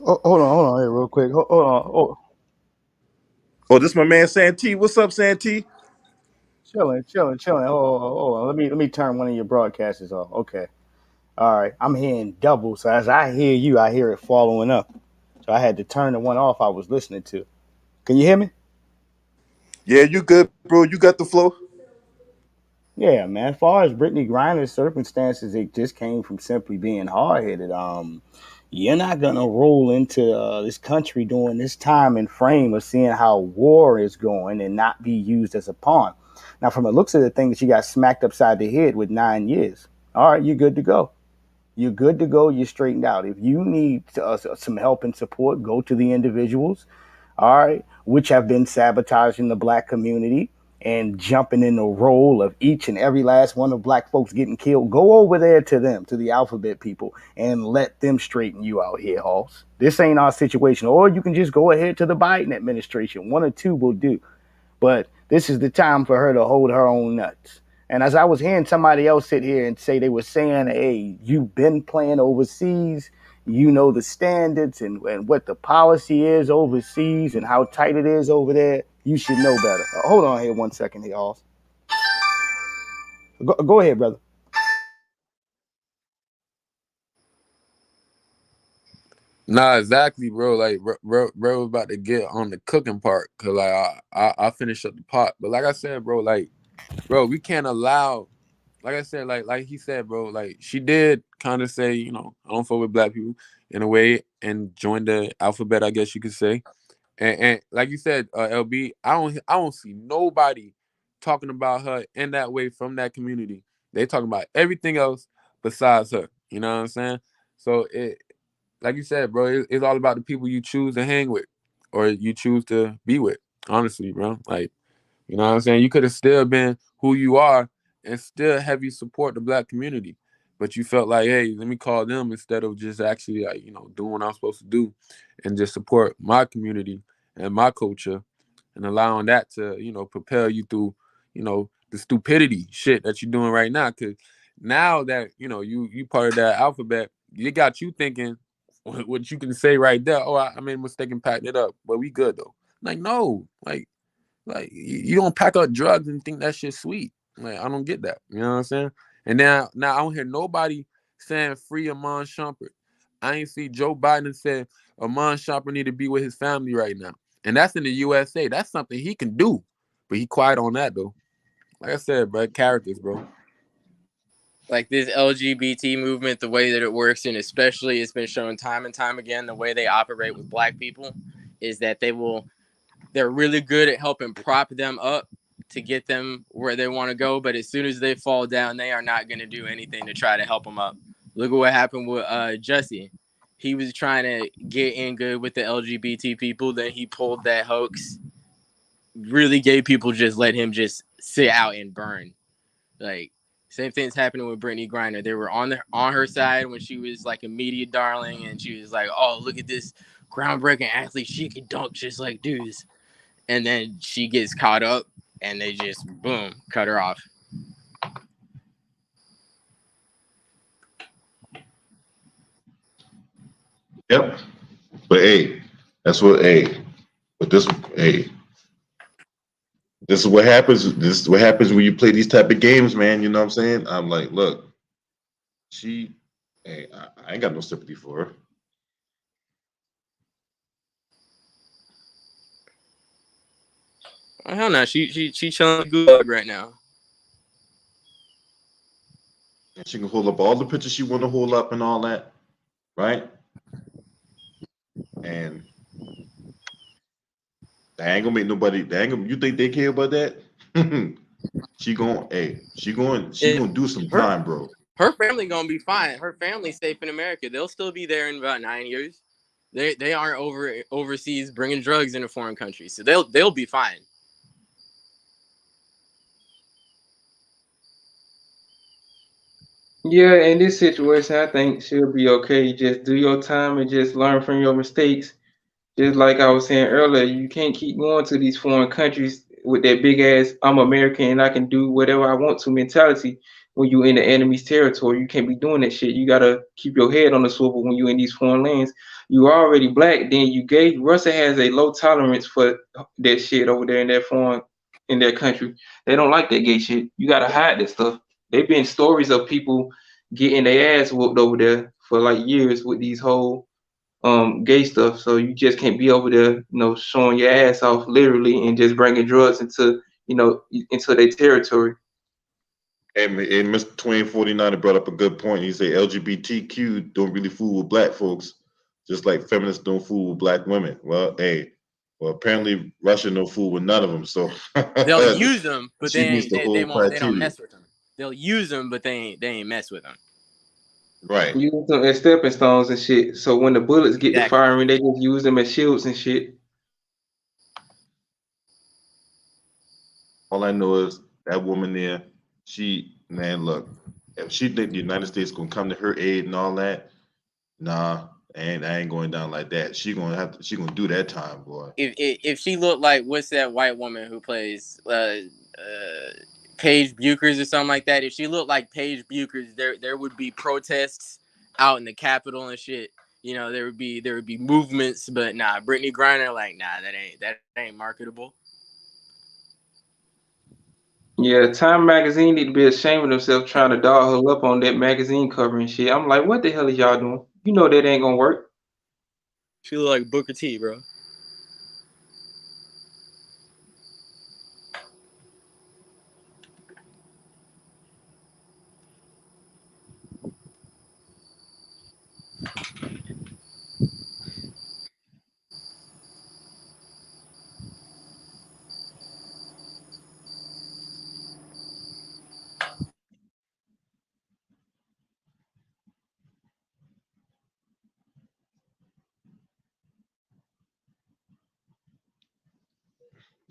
Oh, hold on, here, real quick. Hold on. Oh, Oh, this my man Santee. What's up, Santee? chilling. Hold on. Let me turn one of your broadcasters off. Okay. All right. I'm hearing double, so as I hear you, I hear it following up. So I had to turn the one off I was listening to. Can you hear me? Yeah, you good, bro? You got the flow? Yeah, man. As far as Brittany Griner's circumstances, it just came from simply being hard headed. You're not gonna roll into this country during this time and frame of seeing how war is going and not be used as a pawn. Now, from the looks of the things, you got smacked upside the head with 9 years. All right, you're good to go. You're good to go. You're straightened out. If you need some help and support, go to the individuals, all right, which have been sabotaging the black community and jumping in the role of each and every last one of black folks getting killed. Go over there to them, to the alphabet people, and let them straighten you out here, Hoss. This ain't our situation. Or you can just go ahead to the Biden administration. One or two will do. But this is the time for her to hold her own nuts. And as I was hearing somebody else sit here and say, they were saying, hey, you've been playing overseas, you know the standards and what the policy is overseas and how tight it is over there, you should know better. Hold on here 1 second here, Hoss. Go ahead, brother. Nah, exactly, bro. Like, bro was about to get on the cooking part, cause like I finished up the pot. But like I said, bro, like, bro, we can't allow. Like I said, like he said, bro, like she did kind of say, you know, I don't fuck with black people in a way, and join the alphabet, I guess you could say. And like you said, LB, I don't see nobody talking about her in that way from that community. They talking about everything else besides her. You know what I'm saying? So it, like you said, bro, it's all about the people you choose to hang with or you choose to be with. Honestly, bro, like, you know what I'm saying? You could have still been who you are and still heavy support the black community. But you felt like, hey, let me call them instead of just actually, like, you know, doing what I'm supposed to do and just support my community and my culture and allowing that to, you know, propel you through, you know, the stupidity shit that you're doing right now. Cause now that, you know, you part of that alphabet, it got you thinking what you can say right there. Oh, I made a mistake and packed it up, but we good though. Like, no, like you don't pack up drugs and think that shit's sweet. Like, I don't get that. You know what I'm saying? And now I don't hear nobody saying free Amon Shumpert. I ain't see Joe Biden say Amon Shumpert need to be with his family right now. And that's in the USA. That's something he can do. But he quiet on that though. Like I said, bro, characters, bro. Like this LGBT movement, the way that it works, and especially it's been shown time and time again, the way they operate with black people is that they're really good at helping prop them up to get them where they want to go. But as soon as they fall down, they are not going to do anything to try to help them up. Look at what happened with Jussie. He was trying to get in good with the LGBT people. Then he pulled that hoax. Really gay people just let him just sit out and burn. Like, same thing's happening with Brittany Griner. They were on her side when she was like a media darling, and she was like, "Oh, look at this groundbreaking athlete. She can dunk just like dudes." And then she gets caught up, and they just boom cut her off. Yep. But hey, that's what but this is what happens. This is what happens when you play these type of games, man. You know what I'm saying? I'm like, look, I ain't got no sympathy for her. Oh, hell no, she chilling good right now. And she can hold up all the pictures she want to hold up and all that, right? And they ain't gonna make nobody. They ain't gonna. You think they care about that? She gonna do some Her time, bro. her family gonna be fine. Her family's safe in America. They'll still be there in about 9 years. They aren't overseas bringing drugs into foreign countries, so they'll be fine. Yeah, in this situation, I think she'll be okay. Just do your time and just learn from your mistakes. Just like I was saying earlier, you can't keep going to these foreign countries with that big ass "I'm American and I can do whatever I want to" mentality when you in the enemy's territory. You can't be doing that shit. You gotta keep your head on the swivel when you in these foreign lands. You already black, then you gay. Russia has a low tolerance for that shit over there in their country. They don't like that gay shit. You gotta hide that stuff. They've been stories of people getting their ass whooped over there for like years with these whole gay stuff. So you just can't be over there, showing your ass off literally and just bringing drugs into their territory. And Mr. 2049 brought up a good point. He said LGBTQ don't really fool with black folks, just like feminists don't fool with black women. Well, apparently Russia don't fool with none of them. So They'll use them, but she meets the they whole won't. They don't criteria. mess with them. They'll use them, but they ain't mess with them. Right. Use them as stepping stones and shit. So when the bullets get to Exactly. firing, they just use them as shields and shit. All I know is that woman there, look, if she think the United States gonna come to her aid and all that, nah, and I ain't going down like that. She gonna do that time, boy. If she looked like, what's that white woman who plays Paige Buchers or something like that? If she looked like Paige Buchers, there would be protests out in the Capitol and shit. You know, there would be movements, but nah, Brittany Griner, like, nah, that ain't marketable. Yeah, Time Magazine need to be ashamed of themselves trying to dog her up on that magazine cover and shit. I'm like, what the hell are y'all doing? You know that ain't gonna work. She look like Booker T, bro.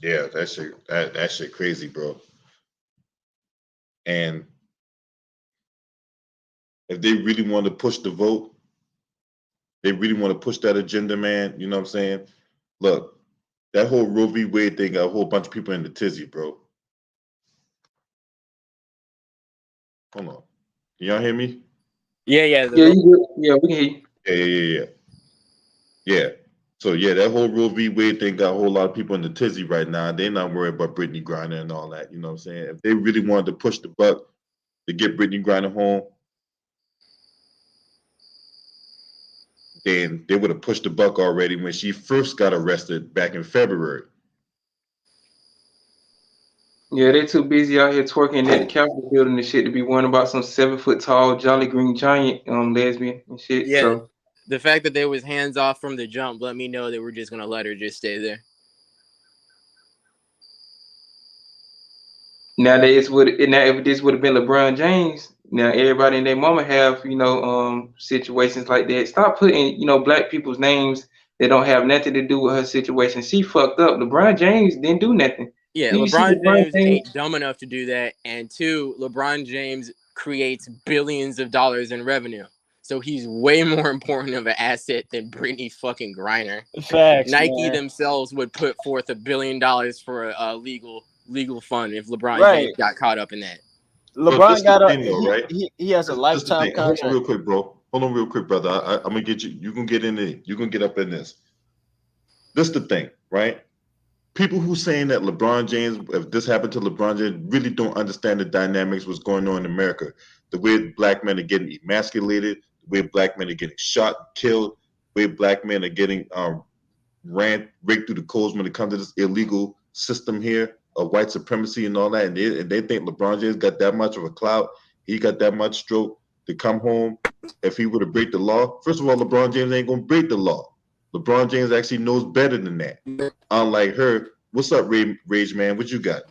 Yeah, that shit crazy, bro. And if they really want to push the vote, they really want to push that agenda, man. You know what I'm saying? Look, that whole Roe v. Wade thing got a whole bunch of people in the tizzy, bro. Hold on. Can y'all hear me? Yeah, Yeah, you good. Yeah, we can hear you. Yeah. So yeah, that whole Roe v. Wade thing got a whole lot of people in the tizzy right now. They're not worried about Brittany Griner and all that. You know what I'm saying? If they really wanted to push the buck to get Brittany Griner home, then they would have pushed the buck already when she first got arrested back in February. Yeah, they too busy out here twerking at the Capitol building and shit to be worrying about some 7 foot tall Jolly Green Giant lesbian and shit. Yeah. So The fact that they was hands off from the jump let me know that we're just gonna let her just stay there. now if this would have been LeBron James, now everybody and their mama have, situations like that. Stop putting, black people's names that don't have nothing to do with her situation. She fucked up. LeBron James didn't do nothing. Yeah, You see LeBron LeBron James ain't dumb enough to do that. And two, LeBron James creates billions of dollars in revenue. So he's way more important of an asset than Brittany fucking Griner. Facts, Nike man. themselves would put forth $1 billion for a legal fund if LeBron Right. James got caught up in that. But this LeBron got the a thing, though, right? he has a This the lifetime thing. Hold on contract. real quick, bro. Hold on real quick, brother. I'm gonna get you. You can get in there. You can get up in this. This the thing, right? People who saying that LeBron James, if this happened to LeBron James, really don't understand the dynamics what's going on in America. The way black men are getting emasculated, the way black men are getting shot, killed, the way black men are getting raked through the coals when it comes to this illegal system here of white supremacy and all that. And they think LeBron James got that much of a clout. He got that much stroke to come home. If he were to break the law, first of all, LeBron James ain't gonna break the law. LeBron James actually knows better than that. Unlike her. What's up, Rage Man? What you got?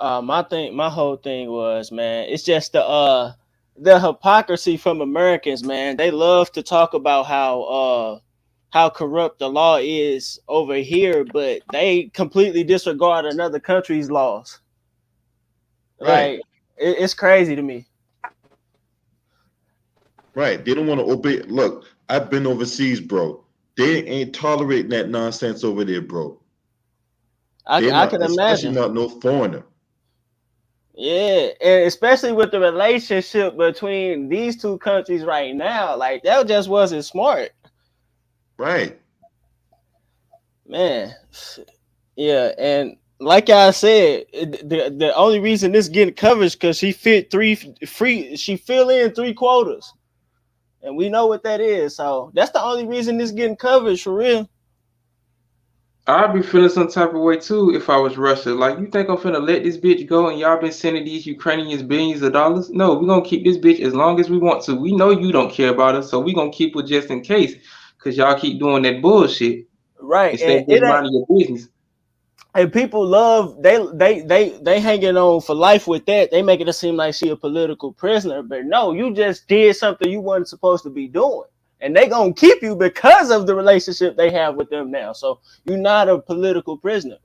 My whole thing was, man, it's just the hypocrisy from Americans, man. They love to talk about how corrupt the law is over here, but they completely disregard another country's laws. Right. Like it's crazy to me. Right. They don't want to obey. Look, I've been overseas, bro. They ain't tolerating that nonsense over there, bro. I can especially imagine. not no foreigner. Yeah, and especially with the relationship between these two countries right now, like that just wasn't smart. Right. Man. Yeah, and like I said, the only reason this getting coverage because she fill in 3 quotas, and we know what that is. So that's the only reason this getting coverage for real. I'd be feeling some type of way too if I was Russia. Like, you think I'm finna let this bitch go and y'all been sending these Ukrainians billions of dollars? No, we're gonna keep this bitch as long as we want to. We know you don't care about us, so we gonna keep her just in case. Cause y'all keep doing that bullshit Right, instead and of just minding your business. and people love they hanging on for life with that. They making it seem like she a political prisoner, but no, you just did something you weren't supposed to be doing, and they gonna keep you because of the relationship they have with them now. So you're not a political prisoner.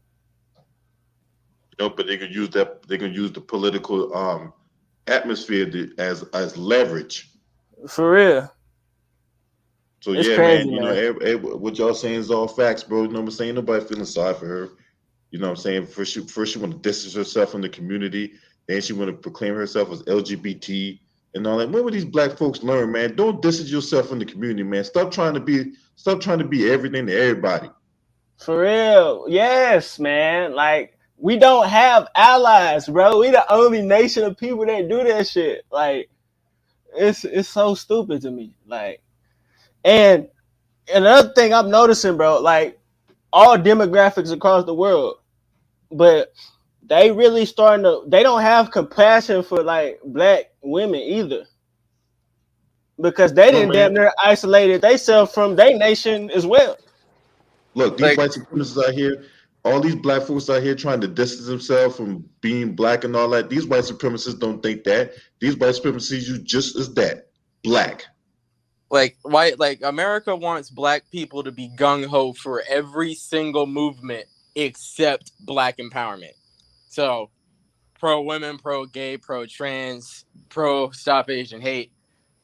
But they can use that. They can use the political atmosphere as leverage. For real, So it's yeah, crazy, man. man. What y'all saying is all facts, bro. You know what I'm saying? Nobody feeling sorry for her. You know what I'm saying? First she want to distance herself from the community. Then she want to proclaim herself as LGBT and all that. When would these black folks learn, man? Don't distance yourself from the community, man. Stop trying to be everything to everybody. For real, yes, man. Like, we don't have allies, bro. We the only nation of people that do that shit. Like, it's so stupid to me. Like, and another thing I'm noticing, bro, like all demographics across the world, but they really starting to. They don't have compassion for like black women either, because they No, didn't man. damn near isolated themselves from their nation as well. Look, these Like, white supremacists out here, all these black folks out here trying to distance themselves from being black and all that. These white supremacists don't think that. These white supremacists see you just as that, black. like America wants black people to be gung-ho for every single movement except black empowerment. So pro women, pro gay, pro trans, pro stop Asian hate,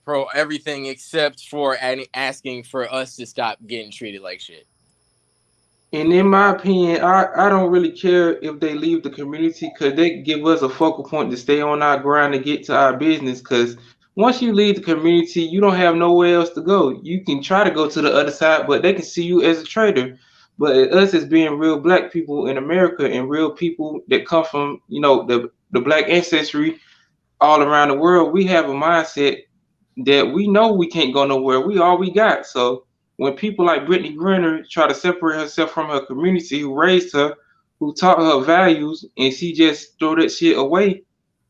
pro everything except for asking for us to stop getting treated like shit. And in my opinion, I don't really care if they leave the community because they give us a focal point to stay on our grind to get to our business. Because once you leave the community, you don't have nowhere else to go. You can try to go to the other side, but they can see you as a traitor. But us as being real black people in America and real people that come from, the black ancestry all around the world, we have a mindset that we know we can't go nowhere. We all we got. So when people like Brittany Griner try to separate herself from her community, who raised her, who taught her values, and she just throw that shit away,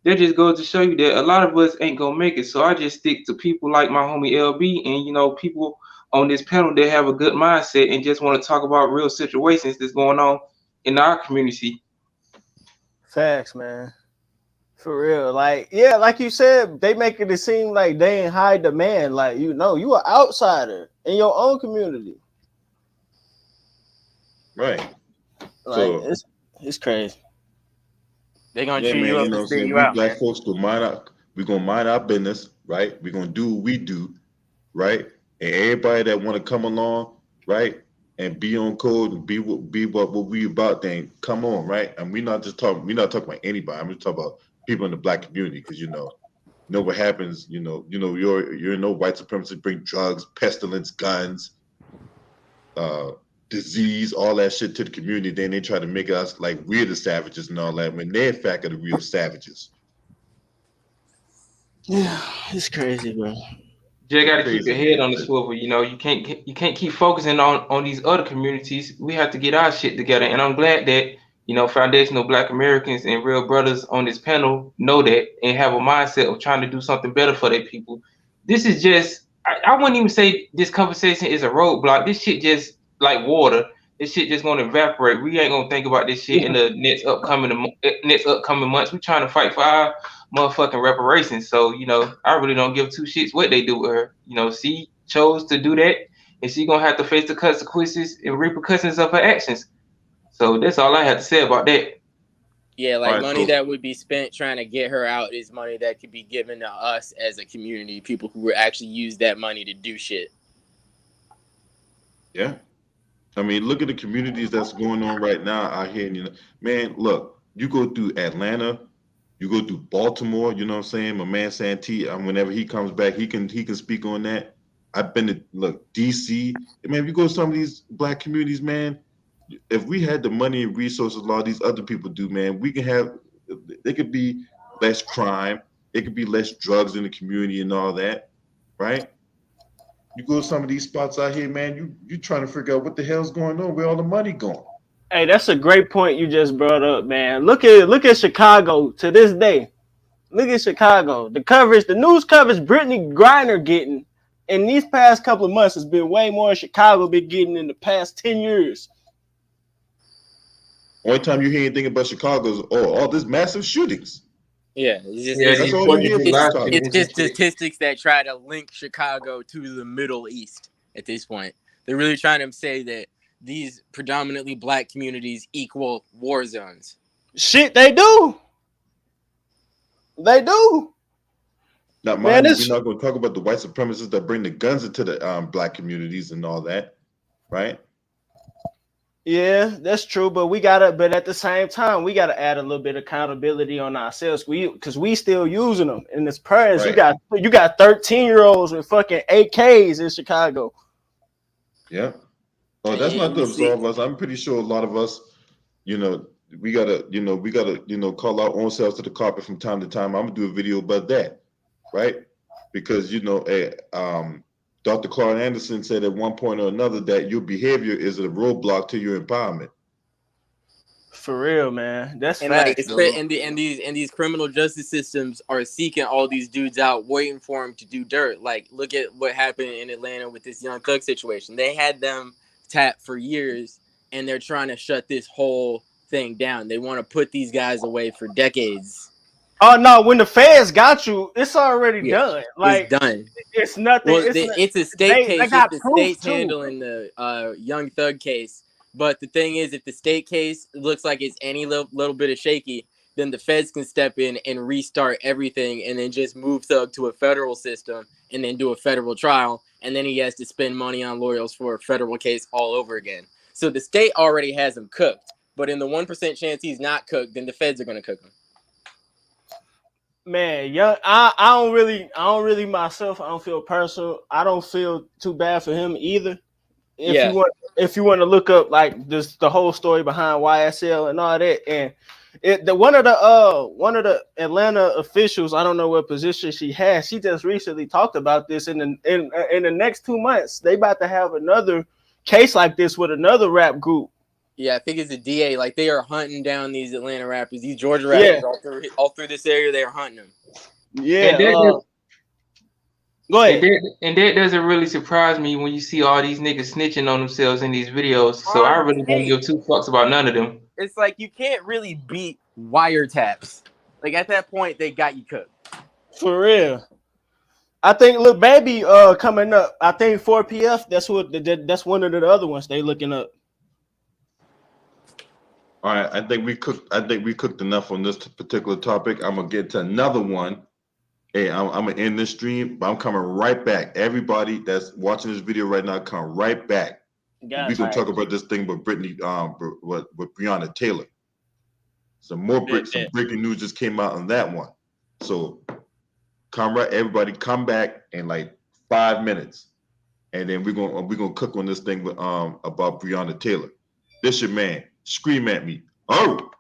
that just goes to show you that a lot of us ain't gonna make it. So I just stick to people like my homie LB and people on this panel that have a good mindset and just want to talk about real situations that's going on in our community. Facts, man. For real, like, yeah, like you said, they making it seem like they in high demand. Like, you an outsider in your own community. Right. Like, So it's crazy. They're gonna yeah, chew man, you you up know and what I'm spit saying? you We out, black man. folks we're gonna mind our business, right? We're gonna do what we do, right? And everybody that wanna come along, right, and be on code and be what we about, then come on, right? And we're not talking about anybody. I'm just talking about people in the black community, because you know what happens, you're no white supremacists bring drugs, pestilence, guns, disease, all that shit to the community. Then they try to make us like we're the savages and all that, when they're in fact are the real savages. Yeah, it's crazy, bro. Just It's got to keep your crazy, head on the man. swivel. You can't keep focusing on these other communities. We have to get our shit together. And I'm glad that foundational Black Americans and real brothers on this panel know that and have a mindset of trying to do something better for their people. This is just I wouldn't even say this conversation is a roadblock. This shit just like water. This shit just gonna evaporate. We ain't gonna think about this shit in the next upcoming months. We trying to fight for our motherfucking reparations. So, I really don't give two shits what they do with her. She chose to do that and she gonna have to face the consequences and repercussions of her actions. So that's all I have to say about that. Yeah, All like right, money so that would be spent trying to get her out is money that could be given to us as a community, people who would actually use that money to do shit. yeah. I mean, look at the communities that's going on right now out here. Man, look, you go through Atlanta, you go through Baltimore. You know what I'm saying? My man Santee, whenever he comes back, he can speak on that. I've been to DC. Man, if you go to some of these black communities, man, if we had the money and resources a lot of these other people do, man, we can have. There could be less crime. It could be less drugs in the community and all that, right? You go to some of these spots out here, man. You trying to figure out what the hell's going on, where all the money going. Hey, that's a great point you just brought up, man. Look at Chicago to this day. Look at Chicago. The coverage, the news coverage Brittany Griner getting in these past couple of months has been way more than Chicago been getting in the past 10 years. Only time you hear anything about Chicago is all this massive shootings. Yeah, it's just, Yeah, it's, That's these all Fourth you of hear from July Chicago. it's shootings and just shit. statistics that try to link Chicago to the Middle East at this point. They're really trying to say that these predominantly black communities equal war zones. Shit, they do. They do. Now, Man, mind you, we're it's not going to talk about the white supremacists that bring the guns into the black communities and all that, right? yeah, that's true. But but at the same time, we gotta add a little bit of accountability on ourselves. Because we still using them. And as parents, Right. you got 13-year-olds with fucking AKs in Chicago. Yeah. Oh, that's And not to you see, absolve us. I'm pretty sure a lot of us, we gotta call our own selves to the carpet from time to time. I'm gonna do a video about that, right? Because Dr. Clark Anderson said at one point or another that your behavior is a roadblock to your empowerment. For real, man. That's and like facts, though. these criminal justice systems are seeking all these dudes out, waiting for them to do dirt. Like, look at what happened in Atlanta with this Young Thug situation. They had them tapped for years, and they're trying to shut this whole thing down. They want to put these guys away for decades. Oh no, when the feds got you, it's already Yeah, done. it's Like done. it's nothing. Well, It's not, it's a state they case. Just got the proof state's too. handling the Young Thug case. But the thing is, if the state case looks like it's any little bit of shaky, then the feds can step in and restart everything, and then just move Thug to a federal system, and then do a federal trial, and then he has to spend money on lawyers for a federal case all over again. So the state already has him cooked. But in the 1% chance he's not cooked, then the feds are going to cook him. Man, young, I don't really myself. I don't feel personal. I don't feel too bad for him either. If Yeah. you want to look up like this, the whole story behind YSL and all that, and one of the Atlanta officials, I don't know what position she has. She just recently talked about this in the next 2 months. They about to have another case like this with another rap group. Yeah, I think it's the DA. Like, they are hunting down these Atlanta rappers, these Georgia Yeah, rappers all through this area. They are hunting them. yeah. And that, Go ahead. and that doesn't really surprise me when you see all these niggas snitching on themselves in these videos. So I On really don't tape. give two fucks about none of them. It's like you can't really beat wiretaps. Like, at that point, they got you cooked. For real. I think Lil Baby coming up. I think 4PF. That's one of the other ones they looking up. All right, I think we cooked enough on this particular topic. I'm gonna get to another one. Hey, I'm gonna end this stream, but I'm coming right back. Everybody that's watching this video right now, come right back. We're gonna talk about this thing with Brittany, with Breonna Taylor. Some breaking news just came out on that one. So everybody come back in like 5 minutes, and then we're gonna cook on this thing with about Breonna Taylor. This your man. Scream at me. Oh.